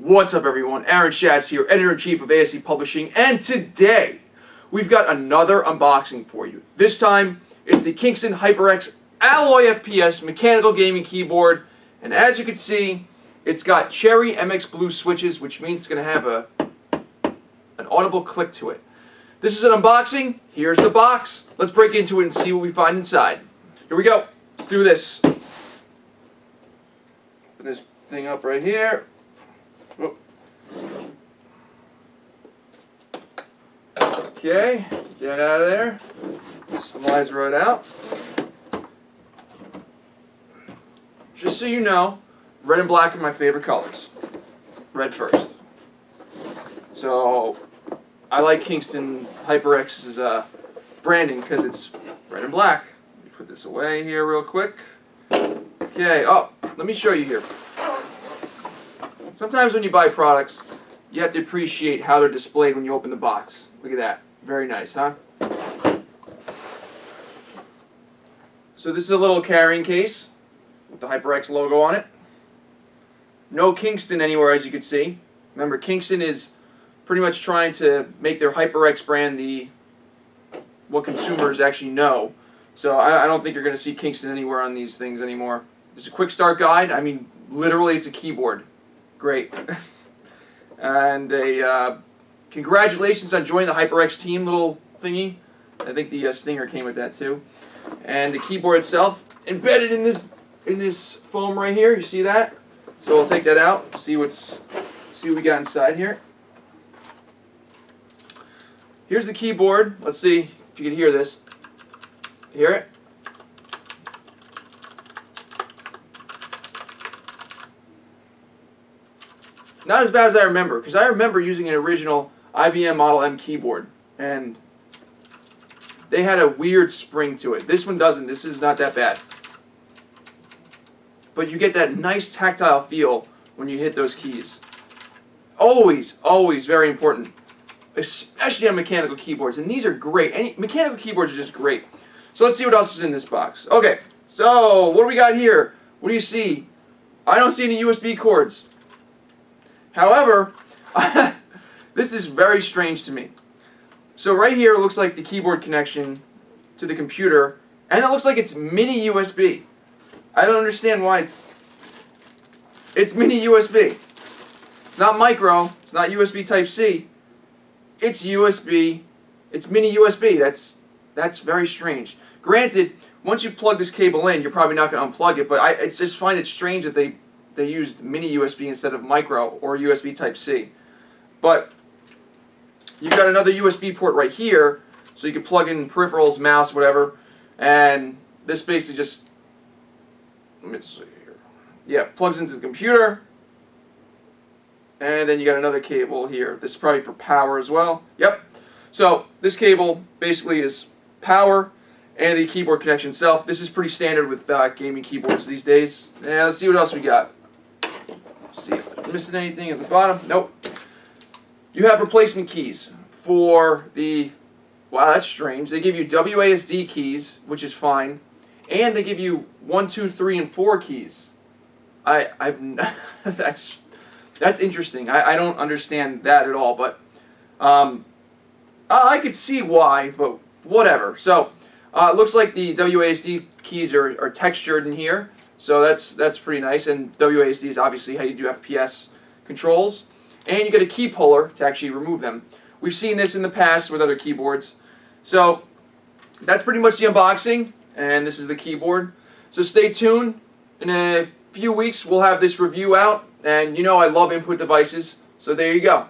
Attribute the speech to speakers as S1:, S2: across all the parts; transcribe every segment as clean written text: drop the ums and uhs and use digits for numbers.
S1: What's up, everyone? Aaron Schatz here, Editor-in-Chief of ASE Publishing, and today we've got another unboxing for you. This time, it's the Kingston HyperX Alloy FPS mechanical gaming keyboard, and as you can see, it's got cherry MX blue switches, which means it's going to have an audible click to it. This is an unboxing. Here's the box. Let's break into it and see what we find inside. Here we go. Let's do this. Put this thing up right here. Whoop. Okay, get it out of there. Slides right out. Just so you know, red and black are my favorite colors. Red first. So I like Kingston HyperX's branding because it's red and black. Let me put this away here real quick. Okay, oh, let me show you here. Sometimes when you buy products, you have to appreciate how they're displayed when you open the box. Look at that. Very nice, huh? So this is a little carrying case with the HyperX logo on it. No Kingston anywhere, as you can see. Remember, Kingston is pretty much trying to make their HyperX brand what consumers actually know. So I don't think you're going to see Kingston anywhere on these things anymore. There's a quick start guide. I mean, literally, it's a keyboard. Great. And congratulations on joining the HyperX team little thingy. I think the stinger came with that too. And the keyboard itself embedded in this foam right here. You see that? So we'll take that out. See what we got inside here. Here's the keyboard. Let's see if you can hear this. Hear it? Not as bad as I remember, because I remember using an original IBM Model M keyboard, and they had a weird spring to it. This one doesn't. This is not that bad. But you get that nice tactile feel when you hit those keys. Always, always very important, especially on mechanical keyboards, and these are great. Mechanical keyboards are just great. So let's see what else is in this box. Okay, so what do we got here? What do you see? I don't see any USB cords. However, this is very strange to me. So right here it looks like the keyboard connection to the computer, and it looks like it's mini USB. I don't understand why it's mini USB. It's not micro, it's not USB Type-C. It's USB, it's mini USB. That's very strange. Granted, once you plug this cable in, you're probably not going to unplug it, but I just find it strange that they used mini USB instead of micro or USB Type-C. But you've got another USB port right here, so you can plug in peripherals, mouse, whatever, and this basically just, let me see here. Yeah, plugs into the computer, and then you got another cable here. This is probably for power as well. Yep. So this cable basically is power and the keyboard connection itself. This is pretty standard with gaming keyboards these days. And let's see what else we got. See if I'm missing anything at the bottom. Nope. You have replacement keys for the, wow, that's strange. They give you WASD keys, which is fine, and they give you 1, 2, 3, and 4 keys. That's interesting. I don't understand that at all, but I could see why, but whatever. So it looks like the WASD keys are textured in here. So that's pretty nice, and WASD is obviously how you do FPS controls. And you get a key puller to actually remove them. We've seen this in the past with other keyboards. So that's pretty much the unboxing, and this is the keyboard. So stay tuned. In a few weeks we'll have this review out, and you know I love input devices, so there you go.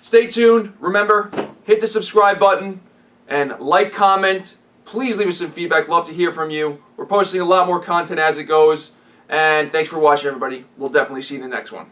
S1: Stay tuned. Remember, hit the subscribe button and like, comment. Please leave us some feedback. Love to hear from you. We're posting a lot more content as it goes. And thanks for watching, everybody. We'll definitely see you in the next one.